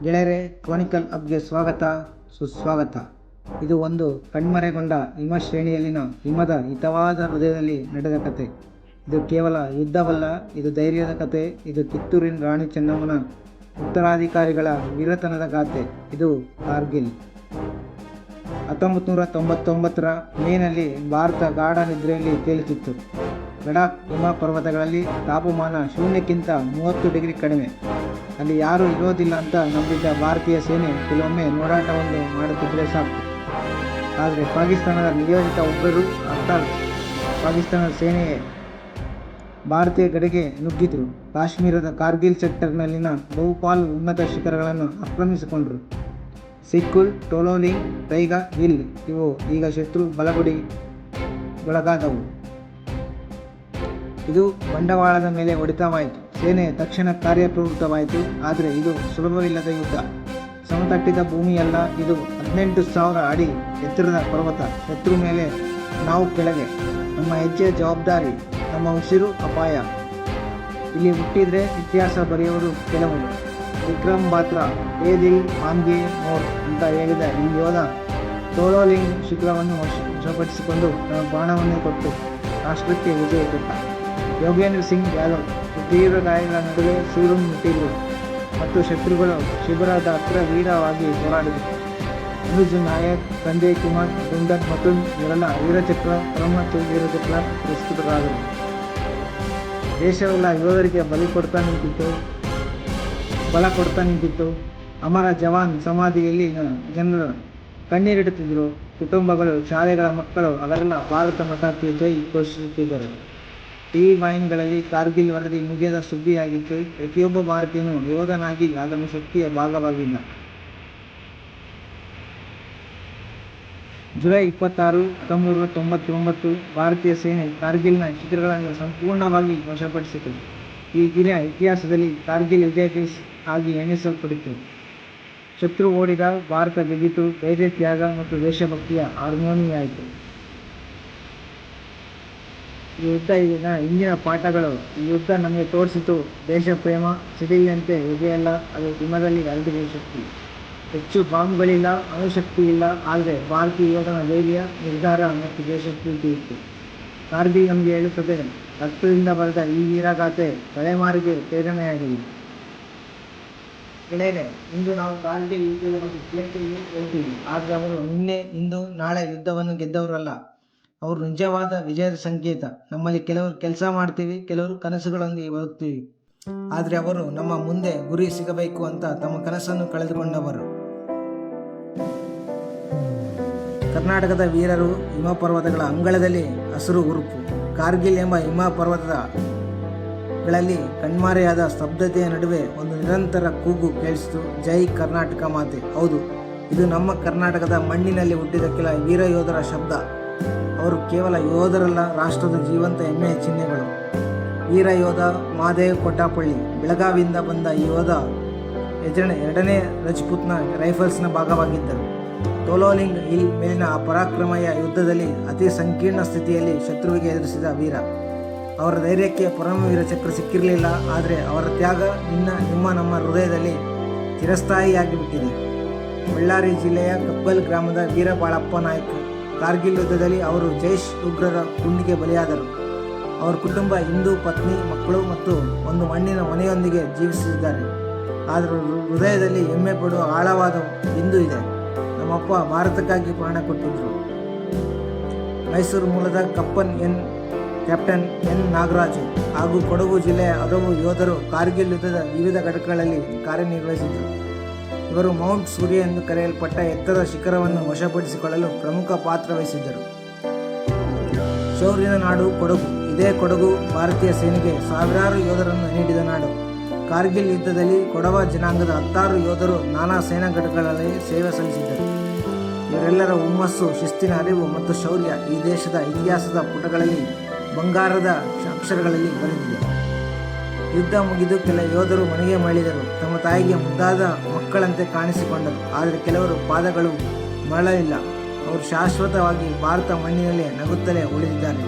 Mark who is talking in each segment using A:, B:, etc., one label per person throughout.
A: ಗೆಳೆಯರೆ, ಕ್ರಾನಿಕಲ್ ಹಬ್ಗೆ ಸ್ವಾಗತ ಸುಸ್ವಾಗತ. ಇದು ಒಂದು ಕಣ್ಮರೆಗೊಂಡ ಹಿಮ ಶ್ರೇಣಿಯಲ್ಲಿನ ಹಿಮದ ಹಿತವಾದ ಹೃದಯದಲ್ಲಿ ನಡೆದ ಕತೆ. ಇದು ಕೇವಲ ಯುದ್ಧವಲ್ಲ, ಇದು ಧೈರ್ಯದ ಕತೆ. ಇದು ಕಿತ್ತೂರಿನ ರಾಣಿ ಚೆನ್ನಮ್ಮನ ಉತ್ತರಾಧಿಕಾರಿಗಳ ವೀರತನದ ಗಾಥೆ. ಇದು ಕಾರ್ಗಿಲ್. 1999ರ ಮೇನಲ್ಲಿ ಭಾರತ ಗಾಢ ನಿದ್ರೆಯಲ್ಲಿ ತೇಲುತ್ತಿತ್ತು. ಲಡಾಖ್ ಹಿಮ ಪರ್ವತಗಳಲ್ಲಿ ತಾಪಮಾನ ಶೂನ್ಯಕ್ಕಿಂತ 30 ಡಿಗ್ರಿ ಕಡಿಮೆ. ಅಲ್ಲಿ ಯಾರೂ ಇರೋದಿಲ್ಲ ಅಂತ ನಂಬಿದ್ದ ಭಾರತೀಯ ಸೇನೆ ಕೆಲವೊಮ್ಮೆ ನೋಡಾಟವನ್ನು ಮಾಡುತ್ತಿದ್ದರೆ ಸಾಕು. ಆದರೆ ಪಾಕಿಸ್ತಾನದ ನಿಯೋಜಿತ ಉಗ್ರರು, ಅರ್ಥಾತ್ ಪಾಕಿಸ್ತಾನದ ಸೇನೆಯೇ ಭಾರತೀಯ ಗಡಿಗೆ ನುಗ್ಗಿದ್ರು. ಕಾಶ್ಮೀರದ ಕಾರ್ಗಿಲ್ ಸೆಕ್ಟರ್ನಲ್ಲಿನ ಬಹುಪಾಲು ಉನ್ನತ ಶಿಖರಗಳನ್ನು ಆಕ್ರಮಿಸಿಕೊಂಡರು. ಸಿಕ್ಕುಲ್, ಟೋಲೋಲಿಂಗ್, ಟೈಗಾ ಹಿಲ್ ಇವು ಈಗ ಶತ್ರು ಬಲಗಡೆಗೊಳಗಾದವು. ಇದು ಬಂಡವಾಳದ ಮೇಲೆ ಹೊಡೆತವಾಯಿತು. ಸೇನೆ ತಕ್ಷಣ ಕಾರ್ಯಪ್ರವೃತ್ತವಾಯಿತು. ಆದರೆ ಇದು ಸುಲಭವಿಲ್ಲದ ಯುದ್ಧ. ಸಮತಟ್ಟಿದ ಭೂಮಿಯಲ್ಲ, ಇದು 18,000 ಅಡಿ ಎತ್ತರದ ಪರ್ವತ. ಶತ್ರು ಮೇಲೆ, ನಾವು ಕೆಳಗೆ. ನಮ್ಮ ಹೆಜ್ಜೆ ಜವಾಬ್ದಾರಿ, ನಮ್ಮ ಉಸಿರು ಅಪಾಯ. ಇಲ್ಲಿ ಹುಟ್ಟಿದ್ರೆ ಇತಿಹಾಸ ಬರೆಯುವರು ಕೆಲವರು. ವಿಕ್ರಮ್ ಬಾತ್ರಾ "ಏ ದಿಲ್ ಮಾಂಗೆ ಮೋರ್" ಅಂತ ಹೇಳಿದ ಈ ಯೋಧ ಟೋಲೋಲಿಂಗ್ ಶಿಖರವನ್ನು ವಶಪಡಿಸಿಕೊಂಡು ತನ್ನ ಬಾಣವನ್ನೇ ಕೊಟ್ಟು ರಾಷ್ಟ್ರಕ್ಕೆ ವಿಜಯ ಕೊಟ್ಟ. ಯೋಗೇಂದ್ರ ಸಿಂಗ್ ಯಾದವ್ ತೀವ್ರ ಗಾಯಗಳ ನಡುವೆ ಸೂರನ್ನು ಮುಟ್ಟಿದರು ಮತ್ತು ಶತ್ರುಗಳ ಶಿಬಿರದ ಹತ್ರ ವೀರವಾಗಿ ಹೋರಾಡಿದರು. ಅನುಜ್ ನಾಯಕ್, ಸಂಜಯ್ ಕುಮಾರ್, ಗುಂಡನ್ ಮತುನ್ ಇವರೆಲ್ಲ ವೀರಚಕ್ರ, ಪರಮ ವೀರಚಕ್ರ ಪುರಸ್ಕೃತರಾದರು. ದೇಶವೆಲ್ಲ ಯೋಧರಿಗೆ ಬಲ ಕೊಡ್ತಾ ನಿಂತಿತ್ತು. ಅಮರ ಜವಾನ್ ಸಮಾಧಿಯಲ್ಲಿ ಜನರು ಕಣ್ಣೀರಿಡುತ್ತಿದ್ದರು. ಕುಟುಂಬಗಳು, ಶಾಲೆಗಳ ಮಕ್ಕಳು ಅವರೆಲ್ಲ ಭಾರತ ಮಾತಾಕ್ಕೆ ಜೈ ಘೋಷಿಸುತ್ತಿದ್ದರು. ಟಿವಿ ವಾಹಿನಿಗಳಲ್ಲಿ ಕಾರ್ಗಿಲ್ ವರದಿ ಮುಗಿಯದ ಸುದ್ದಿಯಾಗಿತ್ತು. ಪ್ರತಿಯೊಬ್ಬ ಭಾರತೀಯನು ಯೋಧನಾಗಿ ಅದನ್ನು ಶಕ್ತಿಯ ಭಾಗವಾಗಿಲ್ಲ. ಜುಲೈ 26, 1999 ಭಾರತೀಯ ಸೇನೆ ಕಾರ್ಗಿಲ್ನ ಶಿಖರಗಳನ್ನು ಸಂಪೂರ್ಣವಾಗಿ ವಶಪಡಿಸಿತು. ಈ ದಿನ ಇತಿಹಾಸದಲ್ಲಿ ಕಾರ್ಗಿಲ್ ವಿಜಯ ದಿವಸ್ ಆಗಿ ಎಣಿಸಲ್ಪಡಿತು. ಶತ್ರು ಓಡಿದ, ಭಾರತ ಗೆದ್ದಿತು. ಧೈರ್ಯ, ತ್ಯಾಗ ಮತ್ತು ದೇಶಭಕ್ತಿಯ ಹಾರ್ಮೋನಿಯಾಯಿತು. ಈ ಯುದ್ಧ ಇಂದಿನ ಪಾಠಗಳು. ಈ ಯುದ್ಧ ನಮಗೆ ತೋರಿಸಿತು ದೇಶ ಪ್ರೇಮ ಸಿಡಿಲಿನಂತೆ ಎದೆಯಲ್ಲ, ಅದು ಹಿಮದಲ್ಲಿ ಹರಡಿದ ಶಕ್ತಿ. ಹೆಚ್ಚು ಬಾಂಬ್ಗಳಿಲ್ಲ, ಅಣುಶಕ್ತಿ ಇಲ್ಲ, ಆದರೆ ಭಾರತೀಯ ಯೋಧನ ಧೈರ್ಯ, ನಿರ್ಧಾರ ಮತ್ತು ದೇಶಪ್ರೀತಿ ಇತ್ತು. ಕಾರ್ಗಿಲ್ ನಮಗೆ ಹೇಳುತ್ತದೆ, ರಕ್ತದಿಂದ ಬರೆದ ಈ ವೀರಗಾಥೆ ತಲೆಮಾರಿಗೆ ಪ್ರೇರಣೆಯಾಗಿದೆ. ಗೆಳೆಯರೆ, ಇಂದು ನಾವು ಕಾರ್ಗಿಲ್ ಯುದ್ಧದ ಬಗ್ಗೆ ಹೇಳ್ತೀವಿ. ಆದರೆ ಅವರು ನಿನ್ನೆ, ಇಂದು, ನಾಳೆ ಯುದ್ಧವನ್ನು ಗೆದ್ದವರಲ್ಲ. ಅವರು ನಿಜವಾದ ವಿಜಯದ ಸಂಕೇತ. ನಮ್ಮಲ್ಲಿ ಕೆಲವರು ಕೆಲಸ ಮಾಡ್ತೀವಿ, ಕೆಲವರು ಕನಸುಗಳೊಂದಿಗೆ ಬದುಕ್ತೀವಿ. ಆದರೆ ಅವರು ನಮ್ಮ ಮುಂದೆ ಗುರಿ ಸಿಗಬೇಕು ಅಂತ ತಮ್ಮ ಕನಸನ್ನು ಕಳೆದುಕೊಂಡವರು. ಕರ್ನಾಟಕದ ವೀರರು ಹಿಮ ಪರ್ವತಗಳ ಅಂಗಳದಲ್ಲಿ ಹಸಿರು ಉರುಪು. ಕಾರ್ಗಿಲ್ ಎಂಬ ಹಿಮ ಪರ್ವತಗಳಲ್ಲಿ ಕಣ್ಮರೆಯಾದ ಸ್ತಬ್ಧತೆಯ ನಡುವೆ ಒಂದು ನಿರಂತರ ಕೂಗು ಕೇಳಿಸಿತು. ಜೈ ಕರ್ನಾಟಕ ಮಾತೆ. ಹೌದು, ಇದು ನಮ್ಮ ಕರ್ನಾಟಕದ ಮಣ್ಣಿನಲ್ಲಿ ಹುಟ್ಟಿದ ಕೆಲ ವೀರ ಯೋಧರ ಶಬ್ದ. ಅವರು ಕೇವಲ ಯೋಧರಲ್ಲ, ರಾಷ್ಟ್ರದ ಜೀವಂತ ಹೆಮ್ಮೆಯ ಚಿಹ್ನೆಗಳು. ವೀರ ಯೋಧ ಮಹಾದೇವ್ ಕೊಟ್ಟಾಪಳ್ಳಿ. ಬೆಳಗಾವಿಯಿಂದ ಬಂದ ಈ ಯೋಧ 2ನೇ ರಜಪೂತ್ನ ರೈಫಲ್ಸ್ನ ಭಾಗವಾಗಿದ್ದರು. ಟೋಲೋಲಿಂಗ್ ಹಿಲ್ ಮೇಲಿನ ಪರಾಕ್ರಮಯ ಯುದ್ಧದಲ್ಲಿ ಅತಿ ಸಂಕೀರ್ಣ ಸ್ಥಿತಿಯಲ್ಲಿ ಶತ್ರುವಿಗೆ ಎದುರಿಸಿದ ವೀರ. ಅವರ ಧೈರ್ಯಕ್ಕೆ ಪರಮವೀರ ಚಕ್ರ ಸಿಕ್ಕಿರಲಿಲ್ಲ, ಆದರೆ ಅವರ ತ್ಯಾಗ ನಮ್ಮ ಹೃದಯದಲ್ಲಿ ಚಿರಸ್ಥಾಯಿಯಾಗಿಬಿಟ್ಟಿದೆ. ಬಳ್ಳಾರಿ ಜಿಲ್ಲೆಯ ಕಬ್ಬಲ್ ಗ್ರಾಮದ ವೀರ ಬಾಳಪ್ಪ ನಾಯ್ಕ. ಕಾರ್ಗಿಲ್ ಯುದ್ಧದಲ್ಲಿ ಅವರು ಜೈಷ್ ಉಗ್ರರ ಗುಂಡಿಗೆ ಬಲಿಯಾದರು. ಅವರ ಕುಟುಂಬ ಹಿಂದೂ, ಪತ್ನಿ, ಮಕ್ಕಳು ಮತ್ತು ಒಂದು ಮಣ್ಣಿನ ಮನೆಯೊಂದಿಗೆ ಜೀವಿಸುತ್ತಿದ್ದಾರೆ. ಆದರೆ ಹೃದಯದಲ್ಲಿ ಹೆಮ್ಮೆ ಪಡುವ ಆಳವಾದ ಬಿಂದು ಇದೆ. ನಮ್ಮಪ್ಪ ಭಾರತಕ್ಕಾಗಿ ಪ್ರಾಣ ಕೊಟ್ಟಿದ್ದರು. ಮೈಸೂರು ಮೂಲದ ಕ್ಯಾಪ್ಟನ್ ಎನ್ ನಾಗರಾಜು ಹಾಗೂ ಕೊಡಗು ಜಿಲ್ಲೆಯ ಹಲವು ಯೋಧರು ಕಾರ್ಗಿಲ್ ಯುದ್ಧದ ವಿವಿಧ ಘಟಕಗಳಲ್ಲಿ ಕಾರ್ಯನಿರ್ವಹಿಸಿದರು. ಇವರು ಮೌಂಟ್ ಸೂರ್ಯ ಎಂದು ಕರೆಯಲ್ಪಟ್ಟ ಎತ್ತರದ ಶಿಖರವನ್ನು ವಶಪಡಿಸಿಕೊಳ್ಳಲು ಪ್ರಮುಖ ಪಾತ್ರ ವಹಿಸಿದ್ದರು. ಶೌರ್ಯದ ನಾಡು ಕೊಡಗು. ಇದೇ ಕೊಡಗು ಭಾರತೀಯ ಸೇನೆಗೆ ಸಾವಿರಾರು ಯೋಧರನ್ನು ನೀಡಿದ ನಾಡು. ಕಾರ್ಗಿಲ್ ಯುದ್ಧದಲ್ಲಿ ಕೊಡವ ಜನಾಂಗದ 16 ಯೋಧರು ನಾನಾ ಸೇನಾ ಘಟಕಗಳಲ್ಲಿ ಸೇವೆ ಸಲ್ಲಿಸಿದ್ದರು. ಇವರೆಲ್ಲರ ಹುಮ್ಮಸ್ಸು, ಶಿಸ್ತಿನ ಅರಿವು ಮತ್ತು ಶೌರ್ಯ ಈ ದೇಶದ ಇತಿಹಾಸದ ಪುಟಗಳಲ್ಲಿ ಬಂಗಾರದ ಅಕ್ಷರಗಳಲ್ಲಿ ಬರೆದಿದೆ. ಯುದ್ಧ ಮುಗಿದು ಕೆಲ ಯೋಧರು ಮನೆಗೆ ಮರಳಿದರು. ತಮ್ಮ ತಾಯಿಗೆ ಮುದ್ದಾದ ಮಕ್ಕಳಂತೆ ಕಾಣಿಸಿಕೊಂಡರು. ಆದರೆ ಕೆಲವರು ಪಾದಗಳು ಮರಳಲಿಲ್ಲ. ಅವರು ಶಾಶ್ವತವಾಗಿ ಭಾರತ ಮಣ್ಣಿನಲ್ಲೇ ನಗುತ್ತಲೇ ಉಳಿದಿದ್ದಾರೆ.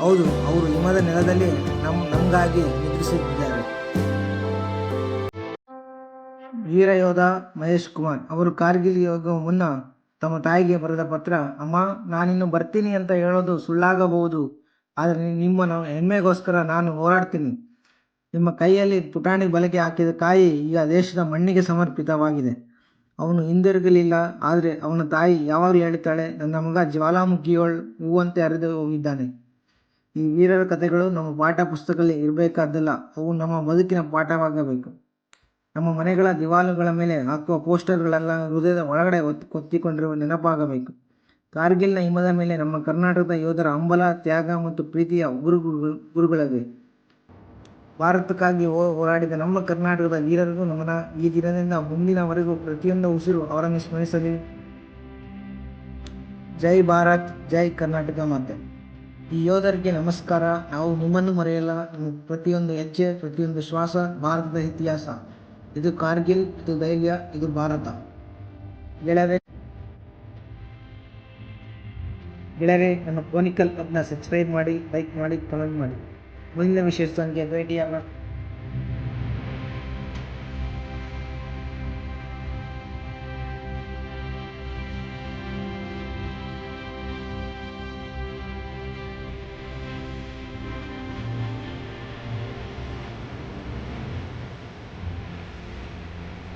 A: ಹೌದು, ಅವರು ಹಿಮದ ನೆಲದಲ್ಲಿ ನಮಗಾಗಿ ನಿದ್ರಿಸಿದ್ದಾರೆ. ವೀರಯೋಧ ಮಹೇಶ್ ಕುಮಾರ್ ಅವರು ಕಾರ್ಗಿಲ್ ಹೋಗುವ ಮುನ್ನ ತಮ್ಮ ತಾಯಿಗೆ ಬರೆದ ಪತ್ರ. ಅಮ್ಮ, ನಾನಿನ್ನು ಬರ್ತೀನಿ ಅಂತ ಹೇಳೋದು ಸುಳ್ಳಾಗಬಹುದು, ಆದರೆ ನಿಮ್ಮ ಹೆಮ್ಮೆಗೋಸ್ಕರ ನಾನು ಹೋರಾಡ್ತೀನಿ. ನಿಮ್ಮ ಕೈಯಲ್ಲಿ ಪುಟಾಣಿ ಬಲೆಗೆ ಹಾಕಿದ ಕಾಯಿ ಈಗ ದೇಶದ ಮಣ್ಣಿಗೆ ಸಮರ್ಪಿತವಾಗಿದೆ. ಅವನು ಹಿಂದಿರುಗಲಿಲ್ಲ, ಆದರೆ ಅವನ ತಾಯಿ ಯಾವಾಗಲೂ ಹೇಳ್ತಾಳೆ, ನನ್ನ ಮಗ ಜ್ವಾಲಾಮುಖಿಯೊಳ್ ಹೂವಂತೆ ಹರಿದು ಹೋಗಿದ್ದಾನೆ. ಈ ವೀರರ ಕಥೆಗಳು ನಮ್ಮ ಪಾಠ ಪುಸ್ತಕದಲ್ಲಿ ಇರಬೇಕಾದ್ದಲ್ಲ, ಅವು ನಮ್ಮ ಬದುಕಿನ ಪಾಠವಾಗಬೇಕು. ನಮ್ಮ ಮನೆಗಳ ದಿವಾಲುಗಳ ಮೇಲೆ ಹಾಕುವ ಪೋಸ್ಟರ್ಗಳೆಲ್ಲ ಹೃದಯದ ಒಳಗಡೆ ಕೊತ್ತಿಕೊಂಡಿರುವ ನೆನಪಾಗಬೇಕು. ಕಾರ್ಗಿಲ್ನ ಹಿಮದ ಮೇಲೆ ನಮ್ಮ ಕರ್ನಾಟಕದ ಯೋಧರ ಹಂಬಲ, ತ್ಯಾಗ ಮತ್ತು ಪ್ರೀತಿಯ ಗುರುಗಳಿವೆ. ಭಾರತಕ್ಕಾಗಿ ಹೋರಾಡಿದ ನಮ್ಮ ಕರ್ನಾಟಕದ ವೀರರಿಗೂ ನಮನ. ಈ ದಿನದಿಂದ ಮುಂದಿನವರೆಗೂ ಪ್ರತಿಯೊಂದು ಉಸಿರು ಅವರನ್ನು ಸ್ಮರಿಸಲಿ. ಜೈ ಭಾರತ್, ಜೈ ಕರ್ನಾಟಕ ಮಾತೆ. ಈ ಯೋಧರಿಗೆ ನಮಸ್ಕಾರ. ನಾವು ನಿಮ್ಮನ್ನು ಮರೆಯಲ್ಲ. ನಿಮ್ಮ ಪ್ರತಿಯೊಂದು ಹೆಜ್ಜೆ, ಪ್ರತಿಯೊಂದು ಶ್ವಾಸ ಭಾರತದ ಇತಿಹಾಸ. ಇದು ಕಾರ್ಗಿಲ್, ಇದು ಧೈರ್ಯ, ಇದು ಭಾರತ. ಗೆಳೆಯರೆ, ನನ್ನ ಕ್ರೋನಿಕಲ್ ಕ್ಲಬ್ನ ಸಬ್ಸ್ಕ್ರೈಬ್ ಮಾಡಿ, ಲೈಕ್ ಮಾಡಿ, ಕಮೆಂಟ್ ಮಾಡಿ. ಮುಂದಿನ ವಿಶೇಷ ಸಂಖ್ಯೆ ಭೇಟಿಯಾಗೋಣ.